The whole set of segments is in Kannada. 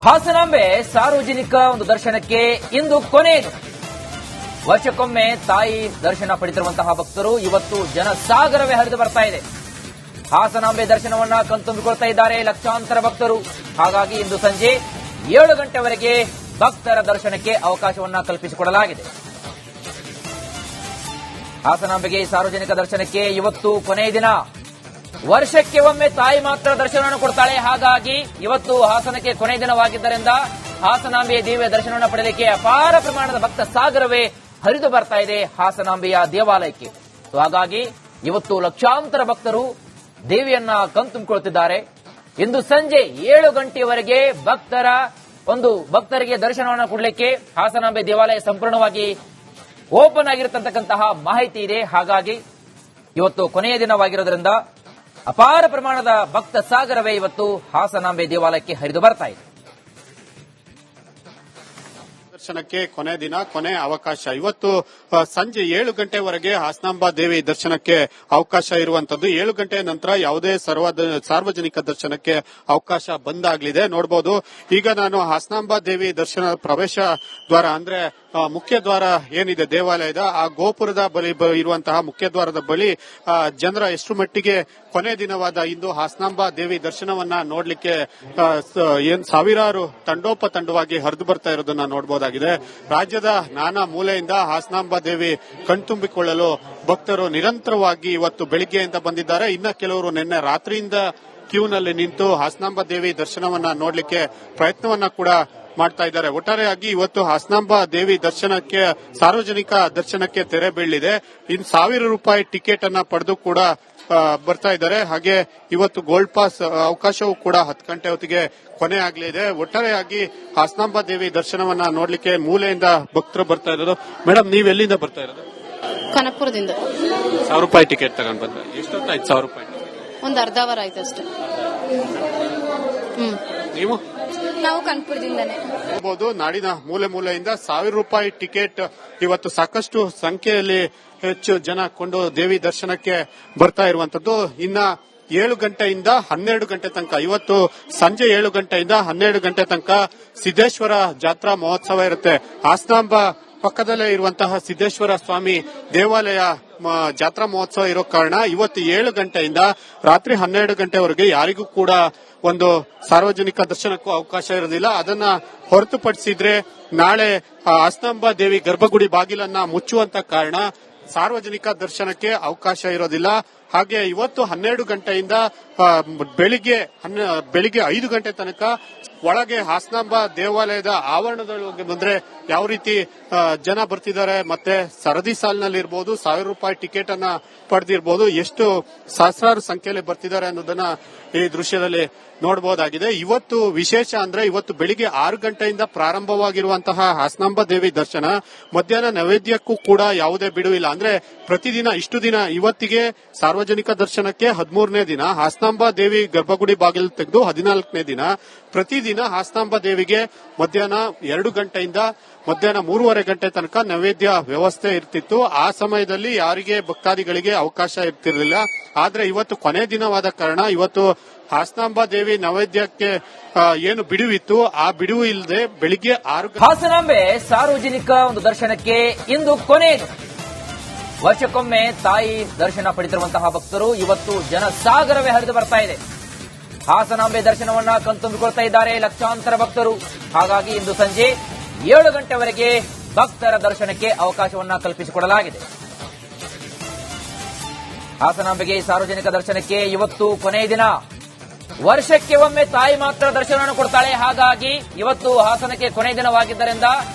ಹಾಸನಾಂಬೆ ಸಾರ್ವಜನಿಕ ಒಂದು ದರ್ಶನಕ್ಕೆ ಇಂದು ಕೊನೆಯದು. ವರ್ಷಕ್ಕೊಮ್ಮೆ ತಾಯಿ ದರ್ಶನ ಪಡೆದಿರುವಂತಹ ಭಕ್ತರು ಇವತ್ತು ಜನಸಾಗರವೇ ಹರಿದು ಬರ್ತಾ ಇದೆ. ಹಾಸನಾಂಬೆ ದರ್ಶನವನ್ನ ಕಣ್ತುಂಬಿಕೊಳ್ತಾ ಇದ್ದಾರೆ ಲಕ್ಷಾಂತರ ಭಕ್ತರು. ಹಾಗಾಗಿ ಇಂದು ಸಂಜೆ 7 ಗಂಟೆವರೆಗೆ ಭಕ್ತರ ದರ್ಶನಕ್ಕೆ ಅವಕಾಶವನ್ನ ಕಲ್ಪಿಸಿಕೊಡಲಾಗಿದೆ. ಹಾಸನಾಂಬೆಗೆ ಸಾರ್ವಜನಿಕ ದರ್ಶನಕ್ಕೆ ಇವತ್ತು ಕೊನೆಯ ದಿನ. ವರ್ಷಕ್ಕೆ ಒಮ್ಮೆ ತಾಯಿ ಮಾತ್ರ ದರ್ಶನವನ್ನು ಕೊಡ್ತಾಳೆ. ಹಾಗಾಗಿ ಇವತ್ತು ಹಾಸನಕ್ಕೆ ಕೊನೆಯ ದಿನವಾಗಿದ್ದರಿಂದ ಹಾಸನಾಂಬೆಯ ದಿವ್ಯ ದರ್ಶನವನ್ನು ಪಡೆಯಲಿಕ್ಕೆ ಅಪಾರ ಪ್ರಮಾಣದ ಭಕ್ತ ಸಾಗರವೇ ಹರಿದು ಬರ್ತಾ ಇದೆ ಹಾಸನಾಂಬೆಯ ದೇವಾಲಯಕ್ಕೆ. ಹಾಗಾಗಿ ಇವತ್ತು ಲಕ್ಷಾಂತರ ಭಕ್ತರು ದೇವಿಯನ್ನ ಕಣ್ತುಂಬಿಕೊಳ್ತಿದ್ದಾರೆ. ಇಂದು ಸಂಜೆ 7 ಗಂಟೆಯವರೆಗೆ ಭಕ್ತರಿಗೆ ದರ್ಶನವನ್ನು ಕೊಡಲಿಕ್ಕೆ ಹಾಸನಾಂಬೆ ದೇವಾಲಯ ಸಂಪೂರ್ಣವಾಗಿ ಓಪನ್ ಆಗಿರತಕ್ಕಂತಹ ಮಾಹಿತಿ ಇದೆ. ಹಾಗಾಗಿ ಇವತ್ತು ಕೊನೆಯ ದಿನವಾಗಿರೋದ್ರಿಂದ ಅಪಾರ ಪ್ರಮಾಣದ ಭಕ್ತ ಸಾಗರವೇ ಇವತ್ತು ಹಾಸನಾಂಬೆ ದೇವಾಲಯಕ್ಕೆ ಹರಿದು ಬರ್ತಾ ಇದೆ. ದರ್ಶನಕ್ಕೆ ಕೊನೆ ದಿನ, ಕೊನೆ ಅವಕಾಶ. ಇವತ್ತು ಸಂಜೆ 7 ಗಂಟೆವರೆಗೆ ಹಾಸನಾಂಬಾ ದೇವಿ ದರ್ಶನಕ್ಕೆ ಅವಕಾಶ ಇರುವಂತದ್ದು. 7 ಗಂಟೆ ನಂತರ ಯಾವುದೇ ಸಾರ್ವಜನಿಕ ದರ್ಶನಕ್ಕೆ ಅವಕಾಶ ಬಂದಾಗಲಿದೆ. ನೋಡಬಹುದು, ಈಗ ನಾನು ಹಾಸನಾಂಬಾ ದೇವಿ ದರ್ಶನ ಪ್ರವೇಶ ದ್ವಾರ ಅಂದ್ರೆ ಮುಖ್ಯ ದ್ವಾರ ಏನಿದೆ ದೇವಾಲಯದ, ಆ ಗೋಪುರದ ಬಳಿ ಇರುವಂತಹ ಮುಖ್ಯ ದ್ವಾರದ ಬಳಿ ಜನರ ಎಷ್ಟು ಮಟ್ಟಿಗೆ ಕೊನೆ ದಿನವಾದ ಇಂದು ಹಾಸನಾಂಬಾ ದೇವಿ ದರ್ಶನವನ್ನ ನೋಡ್ಲಿಕ್ಕೆ ಸಾವಿರಾರು ತಂಡೋಪತಂಡವಾಗಿ ಹರಿದು ಬರ್ತಾ ಇರೋದನ್ನ ನೋಡಬಹುದಾಗಿದೆ. ರಾಜ್ಯದ ನಾನಾ ಮೂಲೆಯಿಂದ ಹಾಸನಾಂಬಾ ದೇವಿ ಕಣ್ತುಂಬಿಕೊಳ್ಳಲು ಭಕ್ತರು ನಿರಂತರವಾಗಿ ಇವತ್ತು ಬೆಳಿಗ್ಗೆಯಿಂದ ಬಂದಿದ್ದಾರೆ. ಇನ್ನ ಕೆಲವರು ನಿನ್ನೆ ರಾತ್ರಿಯಿಂದ ಕ್ಯೂನಲ್ಲಿ ನಿಂತು ಹಾಸನಾಂಬಾ ದೇವಿ ದರ್ಶನವನ್ನ ನೋಡ್ಲಿಕ್ಕೆ ಪ್ರಯತ್ನವನ್ನ ಕೂಡ ಮಾಡ್ತಾ ಇದ್ದಾರೆ. ಒಟ್ಟಾರೆಯಾಗಿ ಇವತ್ತು ಹಾಸನಾಂಬಾ ದೇವಿ ದರ್ಶನಕ್ಕೆ, ಸಾರ್ವಜನಿಕ ದರ್ಶನಕ್ಕೆ ತೆರೆ ಬೀಳಿದೆ. ಇನ್ನು ₹1000 ಟಿಕೆಟ್ ಅನ್ನ ಪಡೆದು ಕೂಡ ಬರ್ತಾ ಇದ್ದಾರೆ. ಹಾಗೆ ಇವತ್ತು ಗೋಲ್ಡ್ ಪಾಸ್ ಅವಕಾಶವೂ ಕೂಡ 10 ಗಂಟೆ ಹೊತ್ತಿಗೆ ಕೊನೆ ಆಗಲಿದೆ. ಒಟ್ಟಾರೆಯಾಗಿ ಹಾಸನಾಂಬಾ ದೇವಿ ದರ್ಶನವನ್ನ ನೋಡ್ಲಿಕ್ಕೆ ಮೂಲೆಯಿಂದ ಭಕ್ತರು ಬರ್ತಾ ಇರೋದು. ಮೇಡಮ್, ನೀವ್ ಎಲ್ಲಿಂದ ಬರ್ತಾ ಇರೋದು? ಕನಕಪುರದಿಂದ. ₹1000 ಟಿಕೆಟ್ ತಗೊಂಡ್ ಬಂದ್ರೆ ಎಷ್ಟೊತ್ತಾಯ್ತು? ₹1000 ಒಂದು ಅರ್ಧ ಅವರ್ ಆಯ್ತು ಅಷ್ಟೇ. ನೀವು? ನಾವು ಕನಕಪುರದಿಂದನೇ. ನೋಡಬಹುದು, ನಾಡಿನ ಮೂಲೆಯಿಂದ ₹1000 ಟಿಕೆಟ್ ಇವತ್ತು ಸಾಕಷ್ಟು ಸಂಖ್ಯೆಯಲ್ಲಿ ಹೆಚ್ಚು ಜನ ಕೊಂಡು ದೇವಿ ದರ್ಶನಕ್ಕೆ ಬರ್ತಾ ಇರುವಂತದ್ದು. ಇನ್ನ 7 ಗಂಟೆಯಿಂದ 12 ಗಂಟೆ ತನಕ, ಇವತ್ತು ಸಂಜೆ 7 ಗಂಟೆಯಿಂದ 12 ಗಂಟೆ ತನಕ ಸಿದ್ದೇಶ್ವರ ಜಾತ್ರಾ ಮಹೋತ್ಸವ ಇರುತ್ತೆ. ಹಾಸನಾಂಬಾ ಪಕ್ಕದಲ್ಲೇ ಇರುವಂತಹ ಸಿದ್ದೇಶ್ವರ ಸ್ವಾಮಿ ದೇವಾಲಯ ಜಾತ್ರಾ ಮಹೋತ್ಸವ ಇರೋ ಕಾರಣ ಇವತ್ತು 7 ಗಂಟೆಯಿಂದ ರಾತ್ರಿ 12 ಗಂಟೆವರೆಗೆ ಯಾರಿಗೂ ಕೂಡ ಒಂದು ಸಾರ್ವಜನಿಕ ದರ್ಶನಕ್ಕೂ ಅವಕಾಶ ಇರೋದಿಲ್ಲ. ಅದನ್ನ ಹೊರತುಪಡಿಸಿದ್ರೆ ನಾಳೆ ಹಾಸನಾಂಬಾ ದೇವಿ ಗರ್ಭಗುಡಿ ಬಾಗಿಲನ್ನ ಮುಚ್ಚುವಂತ ಕಾರಣ ಸಾರ್ವಜನಿಕ ದರ್ಶನಕ್ಕೆ ಅವಕಾಶ ಇರೋದಿಲ್ಲ. ಹಾಗೆ ಇವತ್ತು 12 ಗಂಟೆಯಿಂದ ಬೆಳಿಗ್ಗೆ 5 ಗಂಟೆ ತನಕ ಒಳಗೆ ಹಾಸನಾಂಬಾ ದೇವಾಲಯದ ಆವರಣದೊಳಗೆ ಬಂದ್ರೆ ಯಾವ ರೀತಿ ಜನ ಬರ್ತಿದ್ದಾರೆ, ಮತ್ತೆ ಸರದಿ ಸಾಲಿನಲ್ಲಿ ಇರಬಹುದು, ₹1000 ಟಿಕೆಟ್ ಅನ್ನ ಪಡೆದಿರಬಹುದು, ಎಷ್ಟು ಸಹಸ್ರಾರು ಸಂಖ್ಯೆಯಲ್ಲಿ ಬರ್ತಿದ್ದಾರೆ ಅನ್ನೋದನ್ನ ಈ ದೃಶ್ಯದಲ್ಲಿ ನೋಡಬಹುದಾಗಿದೆ. ಇವತ್ತು ವಿಶೇಷ ಅಂದ್ರೆ ಇವತ್ತು ಬೆಳಿಗ್ಗೆ 6 ಗಂಟೆಯಿಂದ ಪ್ರಾರಂಭವಾಗಿರುವಂತಹ ಹಾಸನಾಂಬಾ ದೇವಿ ದರ್ಶನ ಮಧ್ಯಾಹ್ನ ನೈವೇದ್ಯಕ್ಕೂ ಕೂಡ ಯಾವುದೇ ಬಿಡುವಿಲ್ಲ. ಅಂದ್ರೆ ಪ್ರತಿದಿನ ಇಷ್ಟು ದಿನ, ಇವತ್ತಿಗೆ ಸಾರ್ವಜನಿಕ ದರ್ಶನಕ್ಕೆ 13ನೇ ದಿನ, ಹಾಸನಾಂಬಾ ದೇವಿ ಗರ್ಭಗುಡಿ ಬಾಗಿಲು ತೆಗೆದು 14ನೇ ದಿನ. ಪ್ರತಿದಿನ ಹಾಸನಾಂಬಾ ದೇವಿಗೆ ಮಧ್ಯಾಹ್ನ 2 ಗಂಟೆಯಿಂದ ಮಧ್ಯಾಹ್ನ 3:30 ಗಂಟೆ ತನಕ ನೈವೇದ್ಯ ವ್ಯವಸ್ಥೆ ಇರ್ತಿತ್ತು. ಆ ಸಮಯದಲ್ಲಿ ಯಾರಿಗೆ ಭಕ್ತಾದಿಗಳಿಗೆ ಅವಕಾಶ ಇರ್ತಿರ್ಲಿಲ್ಲ. ಆದ್ರೆ ಇವತ್ತು ಕೊನೆ ದಿನವಾದ ಕಾರಣ ಇವತ್ತು ಹಾಸನಾಂಬಾ ದೇವಿ ನೈವೇದ್ಯಕ್ಕೆ ಏನು ಬಿಡುವಿತ್ತು, ಆ ಬಿಡುವು ಇಲ್ಲದೆ ಬೆಳಿಗ್ಗೆ 6 ಹಾಸನಾಂಬೆ ಸಾರ್ವಜನಿಕ ಒಂದು ದರ್ಶನಕ್ಕೆ ಇಂದು ಕೊನೆಯದು. ವರ್ಷಕ್ಕೊಮ್ಮೆ ತಾಯಿ ದರ್ಶನ ಪಡೆದಿರುವಂತಹ ಭಕ್ತರು ಇವತ್ತು ಜನಸಾಗರವೇ ಹರಿದು ಬರ್ತಾ ಇದೆ. ಹಾಸನಾಂಬೆ ದರ್ಶನವನ್ನ ಕಣ್ತುಂಬಿಕೊಳ್ತಾ ಇದ್ದಾರೆ ಲಕ್ಷಾಂತರ ಭಕ್ತರು. ಹಾಗಾಗಿ ಇಂದು ಸಂಜೆ 7 ಗಂಟೆವರೆಗೆ ಭಕ್ತರ ದರ್ಶನಕ್ಕೆ ಅವಕಾಶವನ್ನ ಕಲ್ಪಿಸಿಕೊಡಲಾಗಿದೆ. ಹಾಸನಾಂಬೆಗೆ ಸಾರ್ವಜನಿಕ ದರ್ಶನಕ್ಕೆ ಇವತ್ತು ಕೊನೆಯ ದಿನ. ವರ್ಷಕ್ಕೆ ಒಮ್ಮೆ ತಾಯಿ ಮಾತ್ರ ದರ್ಶನವನ್ನು ಕೊಡ್ತಾಳೆ. ಹಾಗಾಗಿ ಇವತ್ತು ಹಾಸನಕ್ಕೆ ಕೊನೆಯ ದಿನವಾಗಿದ್ದರಿಂದ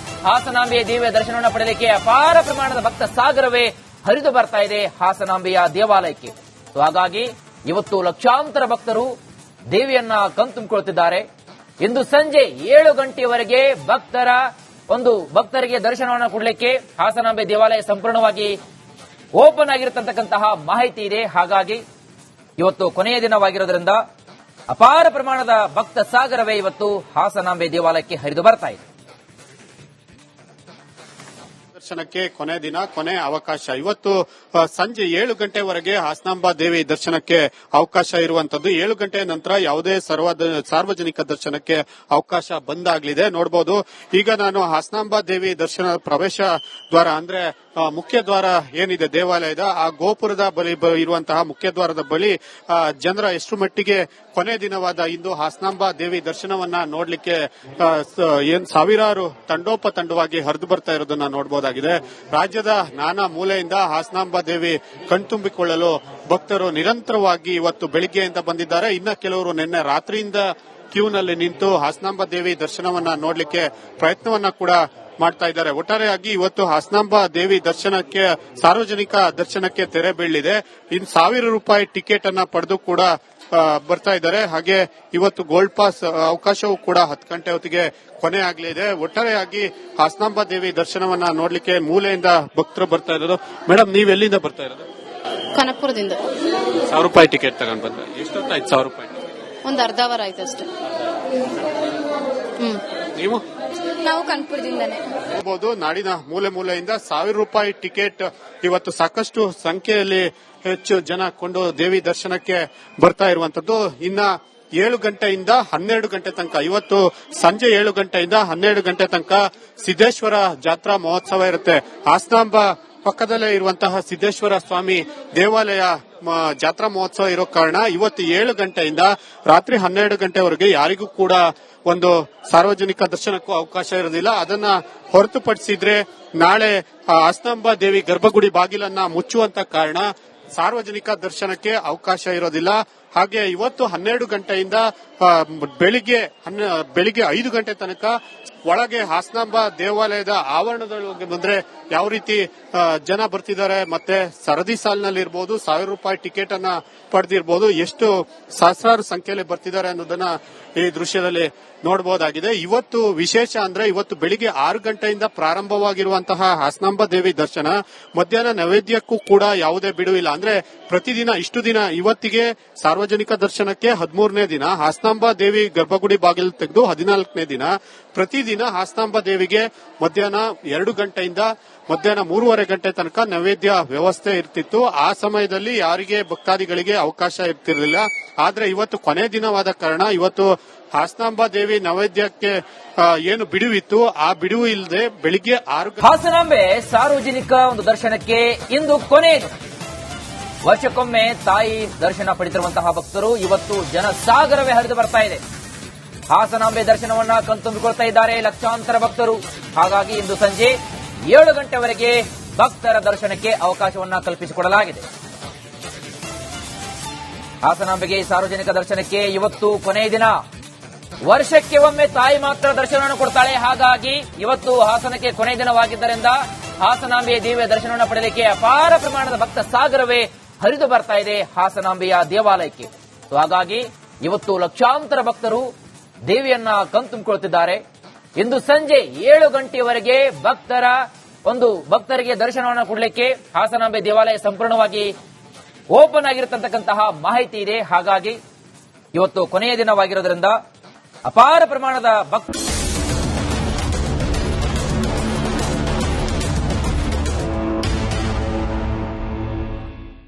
ಹಾಸನಾಂಬೆಯ ದಿವ್ಯ ದರ್ಶನವನ್ನು ಪಡೆಯಲಿಕ್ಕೆ ಅಪಾರ ಪ್ರಮಾಣದ ಭಕ್ತ ಸಾಗರವೇ ಹರಿದು ಬರ್ತಾ ಇದೆ ಹಾಸನಾಂಬೆಯ ದೇವಾಲಯಕ್ಕೆ. ಹಾಗಾಗಿ ಇವತ್ತು ಲಕ್ಷಾಂತರ ಭಕ್ತರು ದೇವಿಯನ್ನ ಕಣ್ತುಂಬಿಕೊಳ್ತಿದ್ದಾರೆ. ಇಂದು ಸಂಜೆ 7 ಗಂಟೆಯವರೆಗೆ ಭಕ್ತರಿಗೆ ದರ್ಶನವನ್ನು ಕೊಡಲಿಕ್ಕೆ ಹಾಸನಾಂಬೆ ದೇವಾಲಯ ಸಂಪೂರ್ಣವಾಗಿ ಓಪನ್ ಆಗಿರತಕ್ಕಂತಹ ಮಾಹಿತಿ ಇದೆ. ಹಾಗಾಗಿ ಇವತ್ತು ಕೊನೆಯ ದಿನವಾಗಿರೋದ್ರಿಂದ ಅಪಾರ ಪ್ರಮಾಣದ ಭಕ್ತ ಸಾಗರವೇ ಇವತ್ತು ಹಾಸನಾಂಬೆ ದೇವಾಲಯಕ್ಕೆ ಹರಿದು ಬರ್ತಾ ಇದೆ. ದರ್ಶನಕ್ಕೆ ಕೊನೆ ದಿನ, ಕೊನೆ ಅವಕಾಶ. ಇವತ್ತು ಸಂಜೆ 7 ಗಂಟೆವರೆಗೆ ಹಾಸನಾಂಬ ದೇವಿ ದರ್ಶನಕ್ಕೆ ಅವಕಾಶ ಇರುವಂತದ್ದು. 7 ಗಂಟೆ ನಂತರ ಯಾವುದೇ ಸಾರ್ವಜನಿಕ ದರ್ಶನಕ್ಕೆ ಅವಕಾಶ ಬಂದಾಗಲಿದೆ. ನೋಡಬಹುದು, ಈಗ ನಾನು ಹಾಸನಾಂಬ ದೇವಿ ದರ್ಶನ ಪ್ರವೇಶ ದ್ವಾರ ಅಂದ್ರೆ ಮುಖ್ಯ ದ್ವಾರ ಏನಿದೆ ದೇವಾಲಯದ, ಆ ಗೋಪುರದ ಬಳಿ ಇರುವಂತಹ ಮುಖ್ಯ ದ್ವಾರದ ಬಳಿ ಜನರ ಎಷ್ಟು ಮಟ್ಟಿಗೆ ಕೊನೆ ದಿನವಾದ ಇಂದು ಹಾಸನಾಂಬ ದೇವಿ ದರ್ಶನವನ್ನ ನೋಡ್ಲಿಕ್ಕೆ ಸಾವಿರಾರು ತಂಡೋಪತಂಡವಾಗಿ ಹರಿದು ಬರ್ತಾ ಇರೋದನ್ನ ನೋಡಬಹುದಾಗಿದೆ. ರಾಜ್ಯದ ನಾನಾ ಮೂಲೆಯಿಂದ ಹಾಸನಾಂಬ ದೇವಿ ಕಣ್ತುಂಬಿಕೊಳ್ಳಲು ಭಕ್ತರು ನಿರಂತರವಾಗಿ ಇವತ್ತು ಬೆಳಿಗ್ಗೆಯಿಂದ ಬಂದಿದ್ದಾರೆ. ಇನ್ನ ಕೆಲವರು ನಿನ್ನೆ ರಾತ್ರಿಯಿಂದ ಕ್ಯೂನಲ್ಲಿ ನಿಂತು ಹಾಸನಾಂಬ ದೇವಿ ದರ್ಶನವನ್ನ ನೋಡ್ಲಿಕ್ಕೆ ಪ್ರಯತ್ನವನ್ನ ಕೂಡ ಮಾಡ್ತಾ ಇದ್ದಾರೆ. ಒಟ್ಟಾರೆಯಾಗಿ ಇವತ್ತು ಹಾಸನಾಂಬ ದೇವಿ ದರ್ಶನಕ್ಕೆ, ಸಾರ್ವಜನಿಕ ದರ್ಶನಕ್ಕೆ ತೆರೆ ಬೀಳಿದೆ. ಇನ್ನು ₹1000 ಟಿಕೆಟ್ ಅನ್ನ ಪಡೆದು ಕೂಡ ಬರ್ತಾ ಇದ್ದಾರೆ. ಹಾಗೆ ಇವತ್ತು ಗೋಲ್ಡ್ ಪಾಸ್ ಅವಕಾಶವೂ ಕೂಡ 10 ಗಂಟೆ ಹೊತ್ತಿಗೆ ಕೊನೆ ಆಗಲಿದೆ. ಒಟ್ಟಾರೆಯಾಗಿ ಹಾಸನಾಂಬ ದೇವಿ ದರ್ಶನವನ್ನ ನೋಡ್ಲಿಕ್ಕೆ ಮೂಲೆಯಿಂದ ಭಕ್ತರು ಬರ್ತಾ ಇರೋದು. ಮೇಡಮ್, ನೀವ್ ಎಲ್ಲಿಂದ ಬರ್ತಾ ಇರೋದು? ಕನಕಪುರದಿಂದ. ₹1000 ಟಿಕೆಟ್ ತಗೊಂಡ್ ಬಂದ್ರೆ ಎಷ್ಟೊತ್ತಾಯ್ತು? ₹1000 ಒಂದ್ ಅರ್ಧ ಅವರ್ ಆಯ್ತು ಅಷ್ಟೇ. ನೀವು? ನಾವು ಕನಕಪುರದಿಂದನೇ. ನೋಡಬಹುದು, ನಾಡಿನ ಮೂಲೆ ಮೂಲೆಯಿಂದ ₹1000 ಟಿಕೆಟ್ ಇವತ್ತು ಸಾಕಷ್ಟು ಸಂಖ್ಯೆಯಲ್ಲಿ ಹೆಚ್ಚು ಜನ ಕೊಂಡು ದೇವಿ ದರ್ಶನಕ್ಕೆ ಬರ್ತಾ ಇರುವಂತದ್ದು. ಇನ್ನ 7 ಗಂಟೆಯಿಂದ 12 ಗಂಟೆ ತನಕ, ಇವತ್ತು ಸಂಜೆ 7 ಗಂಟೆಯಿಂದ 12 ಗಂಟೆ ತನಕ ಸಿದ್ದೇಶ್ವರ ಜಾತ್ರಾ ಮಹೋತ್ಸವ ಇರುತ್ತೆ. ಹಾಸನಾಂಬ ಪಕ್ಕದಲ್ಲೇ ಇರುವಂತಹ ಸಿದ್ದೇಶ್ವರ ಸ್ವಾಮಿ ದೇವಾಲಯ ಜಾತ್ರಾ ಮಹೋತ್ಸವ ಇರೋ ಕಾರಣ ಇವತ್ತು 7 ಗಂಟೆಯಿಂದ ರಾತ್ರಿ 12 ಗಂಟೆವರೆಗೆ ಯಾರಿಗೂ ಕೂಡ ಒಂದು ಸಾರ್ವಜನಿಕ ದರ್ಶನಕ್ಕೂ ಅವಕಾಶ ಇರೋದಿಲ್ಲ. ಅದನ್ನ ಹೊರತುಪಡಿಸಿದ್ರೆ ನಾಳೆ ಹಾಸನಾಂಬ ದೇವಿ ಗರ್ಭಗುಡಿ ಬಾಗಿಲನ್ನ ಮುಚ್ಚುವಂತ ಕಾರಣ ಸಾರ್ವಜನಿಕ ದರ್ಶನಕ್ಕೆ ಅವಕಾಶ ಇರೋದಿಲ್ಲ. ಹಾಗೆ ಇವತ್ತು 12 ಗಂಟೆಯಿಂದ ಬೆಳಿಗ್ಗೆ 5 ಗಂಟೆ ತನಕ ಒಳಗೆ ಹಾಸನಾಂಬ ದೇವಾಲಯದ ಆವರಣದೊಳಗೆ ಬಂದ್ರೆ ಯಾವ ರೀತಿ ಜನ ಬರ್ತಿದ್ದಾರೆ, ಮತ್ತೆ ಸರದಿ ಸಾಲಿನಲ್ಲಿ ಇರಬಹುದು, ₹1000 ಟಿಕೆಟ್ ಅನ್ನ ಪಡೆದಿರಬಹುದು, ಎಷ್ಟು ಸಹಸ್ರಾರು ಸಂಖ್ಯೆಯಲ್ಲಿ ಬರ್ತಿದ್ದಾರೆ ಅನ್ನೋದನ್ನ ಈ ದೃಶ್ಯದಲ್ಲಿ ನೋಡಬಹುದಾಗಿದೆ. ಇವತ್ತು ವಿಶೇಷ ಅಂದ್ರೆ ಇವತ್ತು ಬೆಳಿಗ್ಗೆ 6 ಗಂಟೆಯಿಂದ ಪ್ರಾರಂಭವಾಗಿರುವಂತಹ ಹಾಸನಾಂಬ ದೇವಿ ದರ್ಶನ ಮಧ್ಯಾಹ್ನ ನೈವೇದ್ಯಕ್ಕೂ ಕೂಡ ಯಾವುದೇ ಬಿಡುವಿಲ್ಲ. ಅಂದ್ರೆ ಪ್ರತಿದಿನ ಇಷ್ಟು ದಿನ, ಇವತ್ತಿಗೆ ಸಾರ್ವಜನಿಕ ದರ್ಶನಕ್ಕೆ 13ನೇ ದಿನ, ಹಾಸನಾಂಬ ದೇವಿ ಗರ್ಭಗುಡಿ ಬಾಗಿಲು ತೆಗೆದು 14ನೇ ದಿನ. ಪ್ರತಿದಿನ ಹಾಸನಾಂಬ ದೇವಿಗೆ ಮಧ್ಯಾಹ್ನ 2 ಗಂಟೆಯಿಂದ ಮಧ್ಯಾಹ್ನ 3:30 ಗಂಟೆ ತನಕ ನೈವೇದ್ಯ ವ್ಯವಸ್ಥೆ ಇರ್ತಿತ್ತು. ಆ ಸಮಯದಲ್ಲಿ ಯಾರಿಗೆ ಭಕ್ತಾದಿಗಳಿಗೆ ಅವಕಾಶ ಇರ್ತಿರ್ಲಿಲ್ಲ. ಆದ್ರೆ ಇವತ್ತು ಕೊನೆ ದಿನವಾದ ಕಾರಣ ಇವತ್ತು ಹಾಸನಾಂಬ ದೇವಿ ನೈವೇದ್ಯಕ್ಕೆ ಏನು ಬಿಡುವಿತ್ತು, ಆ ಬಿಡುವು ಇಲ್ಲದೆ ಬೆಳಿಗ್ಗೆ 6 ಹಾಸನಾಂಬೆ ಸಾರ್ವಜನಿಕ ಒಂದು ದರ್ಶನಕ್ಕೆ ಇಂದು ಕೊನೆಯದು. ವರ್ಷಕ್ಕೊಮ್ಮೆ ತಾಯಿ ದರ್ಶನ ಪಡೆದಿರುವಂತಹ ಭಕ್ತರು ಇವತ್ತು ಜನಸಾಗರವೇ ಹರಿದು ಬರ್ತಾ ಇದೆ. ಹಾಸನಾಂಬೆ ದರ್ಶನವನ್ನ ಕಣ್ತುಂಬಿಕೊಳ್ತಾ ಇದ್ದಾರೆ ಲಕ್ಷಾಂತರ ಭಕ್ತರು. ಹಾಗಾಗಿ ಇಂದು ಸಂಜೆ 7 ಗಂಟೆವರೆಗೆ ಭಕ್ತರ ದರ್ಶನಕ್ಕೆ ಅವಕಾಶವನ್ನ ಕಲ್ಪಿಸಿಕೊಡಲಾಗಿದೆ. ಹಾಸನಾಂಬೆಗೆ ಸಾರ್ವಜನಿಕ ದರ್ಶನಕ್ಕೆ ಇವತ್ತು ಕೊನೆಯ ದಿನ. ವರ್ಷಕ್ಕೆ ಒಮ್ಮೆ ತಾಯಿ ಮಾತ್ರ ದರ್ಶನವನ್ನು ಕೊಡ್ತಾಳೆ. ಹಾಗಾಗಿ ಇವತ್ತು ಹಾಸನಕ್ಕೆ ಕೊನೆಯ ದಿನವಾಗಿದ್ದರಿಂದ ಹಾಸನಾಂಬೆಯ ದಿವ್ಯ ದರ್ಶನವನ್ನು ಪಡೆಯಲಿಕ್ಕೆ ಅಪಾರ ಪ್ರಮಾಣದ ಭಕ್ತ ಸಾಗರವೇ ಹರಿದು ಬರ್ತಾ ಇದೆ ಹಾಸನಾಂಬೆಯ ದೇವಾಲಯಕ್ಕೆ. ಹಾಗಾಗಿ ಇವತ್ತು ಲಕ್ಷಾಂತರ ಭಕ್ತರು ದೇವಿಯನ್ನ ಕಣ್ತುಂಬಿಕೊಳ್ಳುತ್ತಿದ್ದಾರೆ. ಇಂದು ಸಂಜೆ 7 ಗಂಟೆಯವರೆಗೆ ಭಕ್ತರಿಗೆ ದರ್ಶನವನ್ನು ಕೊಡಲಿಕ್ಕೆ ಹಾಸನಾಂಬೆ ದೇವಾಲಯ ಸಂಪೂರ್ಣವಾಗಿ ಓಪನ್ ಆಗಿರತಕ್ಕಂತಹ ಮಾಹಿತಿ ಇದೆ. ಹಾಗಾಗಿ ಇವತ್ತು ಕೊನೆಯ ದಿನವಾಗಿರೋದ್ರಿಂದ ಅಪಾರ ಪ್ರಮಾಣದ ಭಕ್ತರು